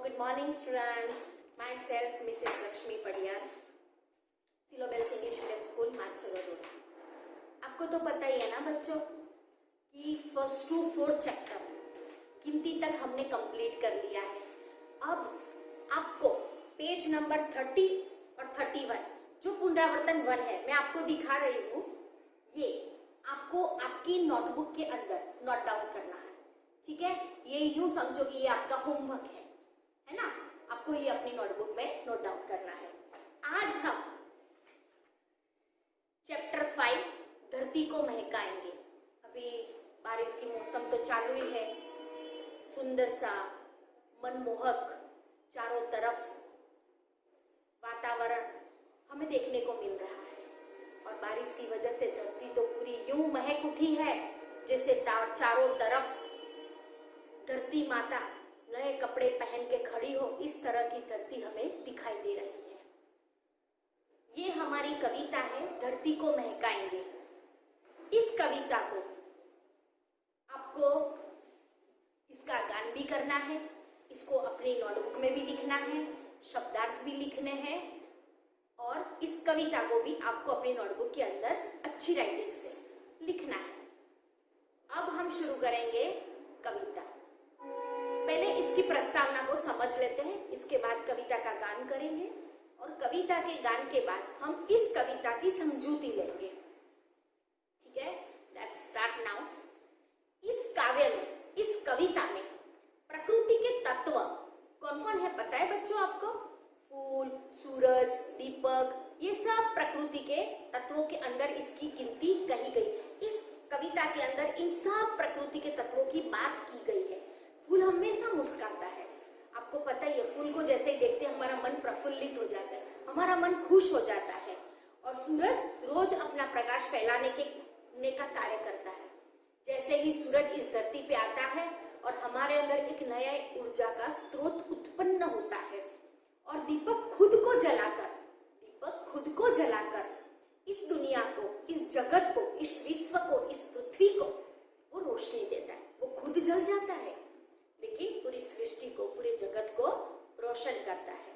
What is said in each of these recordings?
good morning students. Myself Mrs. Lakshmi Padiyar, सिलोबेल्स English medium school Mansarovar road. आपको तो पता ही है ना बच्चों कि फर्स्ट टू फोर्थ चैप्टर गिनती तक हमने कंप्लीट कर लिया है। अब आपको पेज नंबर 30 और 31 जो पुनरावर्तन 1 है मैं आपको दिखा रही हूँ, ये आपको आपकी नोटबुक के अंदर नोट डाउन करना है। ठीक है, ये यूं समझो कि ये आपका होमवर्क है ना। आपको ये अपनी नोटबुक में नोट डाउन करना है। आज हम चैप्टर 5 धरती को महकाएंगे। अभी बारिश की मौसम तो चालू ही है, सुंदर सा मनमोहक चारों तरफ वातावरण हमें देखने को मिल रहा है और बारिश की वजह से धरती तो पूरी यूं महक उठी है जैसे चारों तरफ धरती माता नए कपड़े पहन के खड़ी हो। इस तरह की धरती हमें दिखाई दे रही है। ये हमारी कविता है, धरती को महकाएंगे। इस कविता को आपको इसका गान भी करना है, इसको अपनी नोटबुक में भी लिखना है, शब्दार्थ भी लिखने हैं और इस कविता को भी आपको अपनी नोटबुक के अंदर अच्छी राइटिंग से लिखना है। अब हम शुरू करेंगे कविता। पहले इसकी प्रस्तावना को समझ लेते हैं, इसके बाद कविता का गान करेंगे और कविता के गान के बाद हम इस कविता की समझूती लेंगे। ठीक है, लेट्स स्टार्ट नाउ। इस काव्य में, इस कविता में प्रकृति के तत्व कौन कौन है पता है बच्चों आपको? फूल, सूरज, दीपक, ये सब प्रकृति के तत्वों के अंदर इसकी गिनती कही गई। इस कविता के अंदर इन सब प्रकृति के तत्वों की बात की गई है। फूल हमेशा मुस्कुराता है, आपको पता ही है। फूल को जैसे ही देखते हैं हमारा मन प्रफुल्लित हो जाता है, हमारा मन खुश हो जाता है। और सूरज रोज अपना प्रकाश फैलाने का कार्य करता है। जैसे ही सूरज इस धरती पे आता है और हमारे अंदर एक नया ऊर्जा का स्रोत उत्पन्न होता है और दीपक खुद को जलाकर इस दुनिया को, इस जगत को, इस विश्व को, इस पृथ्वी को वो रोशनी देता है। वो खुद जल जाता है लेकिन पूरी सृष्टि को, पूरे जगत को रोशन करता है।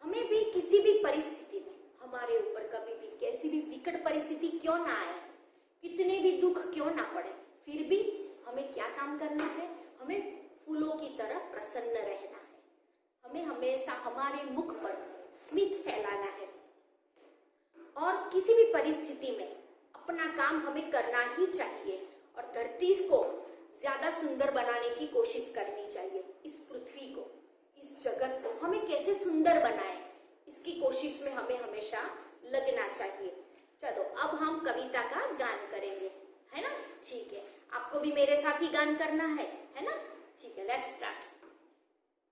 हमें भी किसी भी परिस्थिति में, हमारे ऊपर कभी भी कैसी भी विकट परिस्थिति क्यों ना आए, कितने भी दुख क्यों ना पड़े, फिर भी हमें क्या काम करना है? हमें फूलों की तरह प्रसन्न रहना है। हमें हमेशा हमारे मुख पर स्मित फैलाना है और किसी भी परिस्थिति में अपना काम हमें करना ही चाहिए और धरती को ज्यादा सुंदर बनाने की कोशिश करनी चाहिए। इस पृथ्वी को, इस जगत को हमें कैसे सुंदर बनाए, इसकी कोशिश में हमें हमेशा लगना चाहिए। चलो अब हम कविता का गान करेंगे, है ना? ठीक है, आपको भी मेरे साथ ही गान करना है ना? ठीक है, लेट्स स्टार्ट।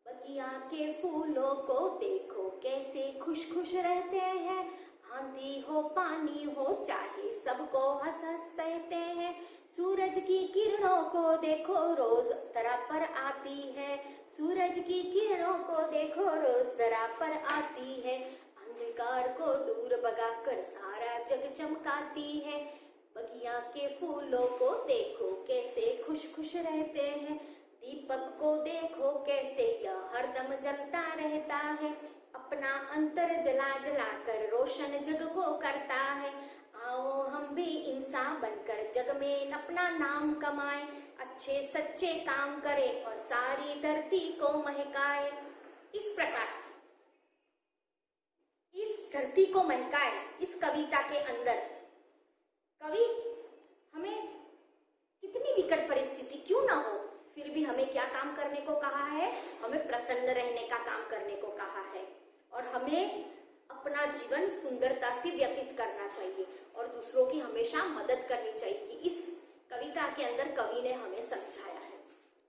बगिया के फूलों को देखो कैसे खुश खुश रहते हैं, आंधी हो पानी हो चाहे सबको हंस हंस सहते हैं। सूरज की किरणों को देखो रोज धरा पर आती है, सूरज की किरणों को देखो रोज धरा पर आती है। अंधकार को दूर भगाकर सारा जग चमकाती है। बगिया के फूलों को देखो कैसे खुश खुश रहते हैं, दीपक को देखो कैसे यह हरदम जलता रहता है। अपना अंतर जला जला कर रोशन जग को करता है। आओ हम भी इंसान बनकर जग में अपना नाम कमाए, अच्छे सच्चे काम करें और सारी धरती को महकाए। इस प्रकार इस धरती को महकाए, इस कविता के अंदर कवि हमें कितनी विकट परिस्थिति क्यों ना हो, फिर भी हमें क्या काम करने को कहा है? हमें प्रसन्न रहने का काम करने को कहा है और हमें अपना जीवन सुंदरता से व्यतीत करना चाहिए और दूसरों की हमेशा मदद करनी चाहिए। इस कविता के अंदर कवि ने हमें समझाया है।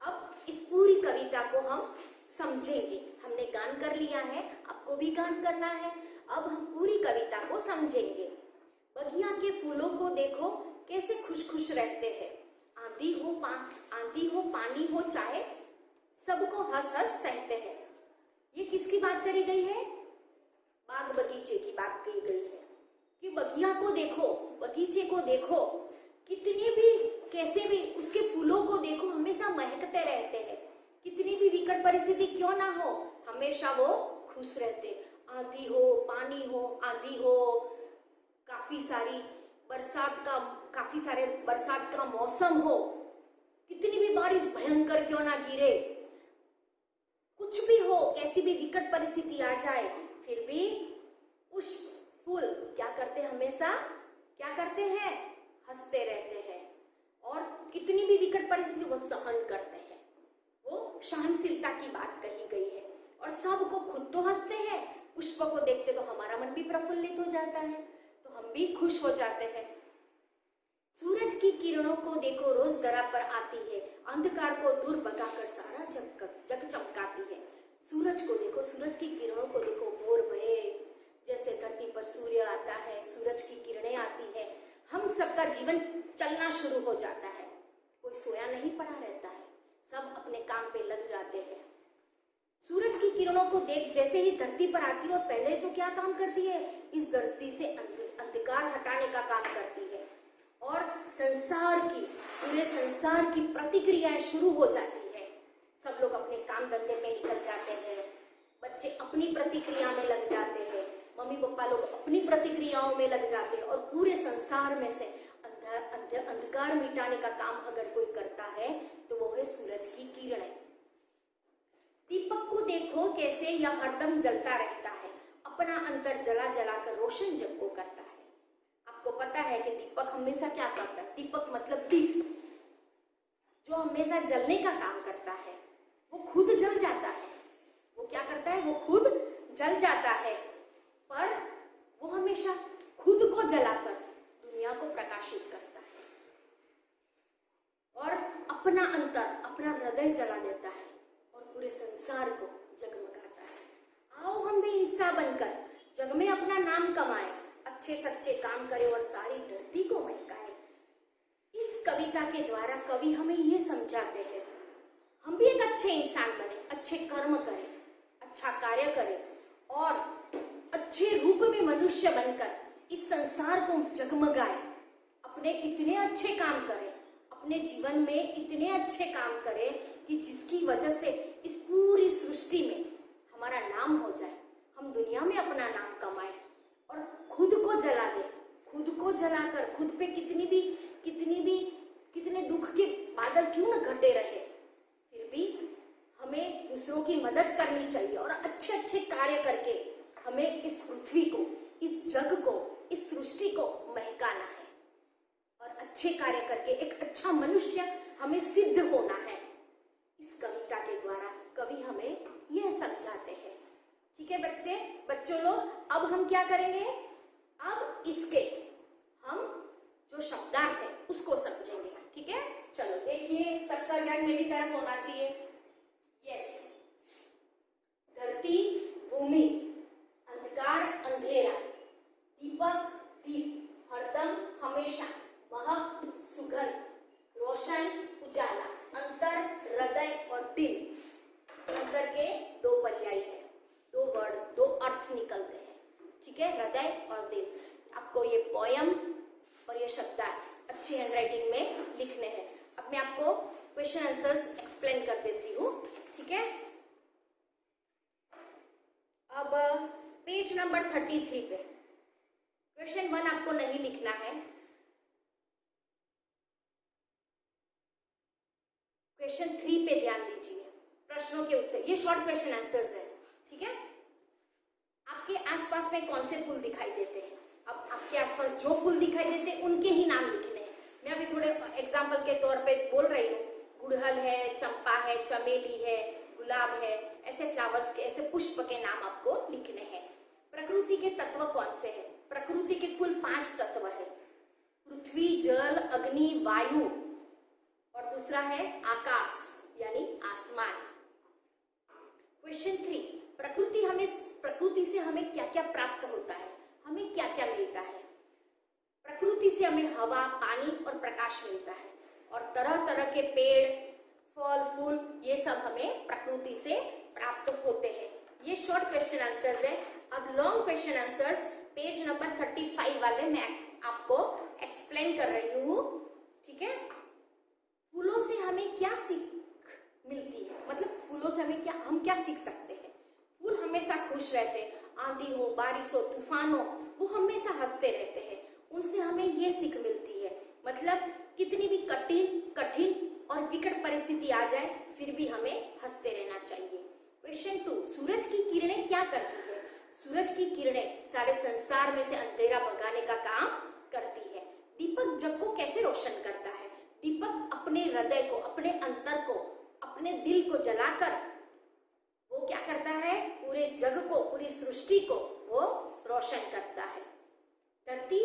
अब इस पूरी कविता को हम समझेंगे। हमने गान कर लिया है, आपको भी गान करना है। अब हम पूरी कविता को समझेंगे। बगिया के फूलों को देखो कैसे खुश खुश रहते हैं, आंधी हो पानी हो चाहे सबको हंस हंस सहते हैं। ये किसकी बात करी गई है? बाग बगीचे की बात कही गई है कि बगिया को देखो, बगीचे को देखो, कितने भी कैसे भी उसके फूलों को देखो हमेशा महकते रहते हैं। कितनी भी विकट विकट परिस्थिति क्यों ना हो, हमेशा वो खुश रहते। आंधी हो, पानी हो, आंधी हो, काफी सारे बरसात का मौसम हो, कितनी भी बारिश भयंकर क्यों ना गिरे, कुछ भी हो, कैसी भी विकट परिस्थिति आ जाए, फिर भी पुष्प फूल क्या करते, हमेशा क्या करते हैं, हंसते रहते हैं। और कितनी भी विकट परिस्थिति वो सहन करते हैं। वो सहनशीलता की बात कही गई है। और सबको खुद तो हंसते हैं, पुष्प को देखते तो हमारा मन भी प्रफुल्लित हो जाता है, तो हम भी खुश हो जाते हैं। सूरज की किरणों को देखो रोज दरा पर आती है, अंधकार को दूर भगाकर सारा जग चमकाती है। सूरज को देखो, सूरज की किरणों को देखो, भोर भये जैसे धरती पर सूर्य आता है, सूरज की किरणें आती है, हम सबका जीवन चलना शुरू हो जाता है। कोई सोया नहीं पड़ा रहता है, सब अपने काम पे लग जाते हैं। सूरज की किरणों को देख जैसे ही धरती पर आती है, और पहले तो क्या काम करती है, इस धरती से अंधकार हटाने का काम करती है। और पूरे संसार की प्रतिक्रियाएं शुरू हो जाती है। सब लोग अपने काम धंधे में निकल जाते हैं, बच्चे अपनी प्रतिक्रिया में लग जाते हैं, मम्मी पापा लोग अपनी प्रतिक्रियाओं में लग जाते हैं। और पूरे संसार में से अंधकार मिटाने का काम अगर कोई करता है तो वो है सूरज की किरणें। दीपक को देखो कैसे यह हरदम जलता रहता है, अपना अंतर जला जला कर रोशन जग को करता है। आपको पता है कि दीपक हमेशा क्या करता है, दीपक मतलब दीप, जो हमेशा जलने का काम करता है, वो खुद जल जाता है। वो क्या करता है, वो खुद जल जाता है, पर वो हमेशा खुद को जलाकर दुनिया को प्रकाशित करता है। और अपना अंतर, अपना हृदय जला देता है और पूरे संसार को जगमगाता है। आओ हम भी इंसान बनकर जग में अपना नाम कमाएं, अच्छे सच्चे काम करें और सारी धरती को महकाएं। इस कविता के द्वारा कवि हमें ये समझाते हैं, हम भी एक अच्छे इंसान बने, अच्छे कर्म करें, अच्छा कार्य करें और अच्छे रूप में मनुष्य बनकर इस संसार को जगमगाएं। अपने इतने अच्छे काम करें, अपने जीवन में इतने अच्छे काम करें कि जिसकी वजह से इस पूरी सृष्टि में हमारा नाम हो जाए, हम दुनिया में अपना नाम कमाएं और खुद को जला दें। खुद को जलाकर खुद पे कितने दुख के बादल क्यों न घटे रहे, फिर भी हमें दूसरों की मदद करनी चाहिए और अच्छे अच्छे कार्य करके हमें इस पृथ्वी को, इस जग को, इस सृष्टि को महकाना है और अच्छे कार्य करके एक अच्छा मनुष्य हमें सिद्ध होना है। इस कविता के द्वारा कवि हमें यह समझाते हैं। ठीक है बच्चों लोग, अब हम क्या करेंगे, अब इसके हम जो शब्दार्थ है उसको समझेंगे। ठीक है, चलो देखिए, सबका ध्यान मेरी तरफ होना चाहिए। यस, धरती भूमि, अंधकार अंधेरा, दीपक दीप, हरदम हमेशा, महक सुगंध, रोशन उजाला, अंतर हृदय और दिल। अंतर के दो पर्याय है, दो वर्ड, दो अर्थ निकलते हैं। ठीक है, हृदय और दिल। आपको ये पोयम और ये शब्द अच्छी हैंडराइटिंग में लिखने हैं। अब मैं आपको क्वेश्चन आंसर्स एक्सप्लेन कर देती हूँ। ठीक है, अब पेज नंबर 33 पे क्वेश्चन 1 आपको नहीं लिखना है, क्वेश्चन 3 पे ध्यान दीजिए, प्रश्नों के उत्तर, ये शॉर्ट क्वेश्चन आंसर्स है। ठीक है, आपके आसपास में कौन से फूल दिखाई देते हैं, अब आपके आसपास जो फूल दिखाई देते हैं उनके ही नाम लिखने हैं। मैं अभी थोड़े एग्जाम्पल के तौर पे बोल रही हूँ, गुड़हल है, चंपा है, चमेली है, गुलाब है, ऐसे फ्लावर्स के, ऐसे पुष्प के नाम आपको लिखने हैं। प्रकृति के तत्व कौन से हैं, प्रकृति के कुल 5 तत्व है, पृथ्वी, जल, अग्नि, वायु और दूसरा है आकाश यानी आसमान। क्वेश्चन 3, प्रकृति से हमें क्या क्या प्राप्त होता है, हमें क्या क्या मिलता है। प्रकृति से हमें हवा, पानी और प्रकाश मिलता है और तरह तरह के पेड़, फल, फूल, ये सब हमें प्रकृति से प्राप्त होते हैं। ये शॉर्ट क्वेश्चन आंसर्स है। अब long question answers page number 35 वाले मैं आपको एक्सप्लेन कर रही हूँ। ठीक है, फूलों से हमें क्या सीख मिलती है। मतलब फूलों से हम क्या सीख सकते हैं? फूल हमेशा खुश रहते हैं, आंधी हो, बारिश हो, तूफान हो, वो हमेशा हंसते रहते हैं। उनसे हमें ये सीख मिलती है, मतलब कितनी भी कठिन और विकट परिस्थिति आ जाए फिर भी हमें हंसते रहना चाहिए। क्वेश्चन 2, सूरज की किरणें क्या करती है? सूरज की किरणें सारे संसार में से अंधेरा भगाने का काम करती है। दीपक जग को कैसे रोशन करता है? दीपक अपने हृदय को, अपने अंतर को, अपने दिल को जलाकर वो क्या करता है? पूरे जग को, पूरी सृष्टि को वो रोशन करता है। धरती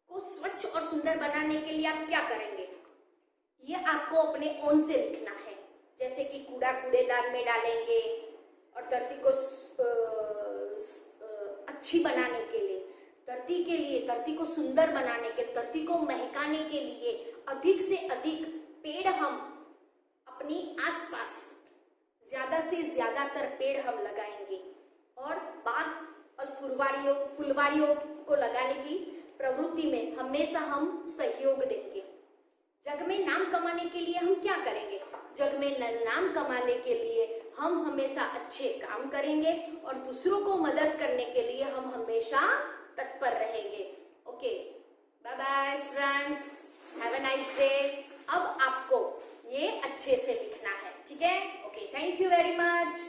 को स्वच्छ और सुंदर बनाने के लिए आप क्या करेंगे? ये आपको अपने ओन से लिखना है। जैसे कि कूड़ा कूड़ेदान में डालेंगे और धरती को अच्छी बनाने के लिए, धरती के लिए, धरती को सुंदर बनाने के लिए, धरती को महकाने के लिए अधिक से अधिक पेड़ हम अपनी आसपास ज्यादा से ज्यादातर पेड़ हम लगाएंगे और बाग और फुलवारियों को लगाने की प्रवृत्ति में हमेशा हम सहयोग देंगे। जग में नाम कमाने के लिए हम क्या करेंगे? जग में नाम कमाने के लिए हम हमेशा अच्छे काम करेंगे और दूसरों को मदद करने के लिए हम हमेशा तत्पर रहेंगे। Okay, bye bye friends, have a nice day. अब आपको ये अच्छे से लिखना है, ठीक है? Okay, thank you very much.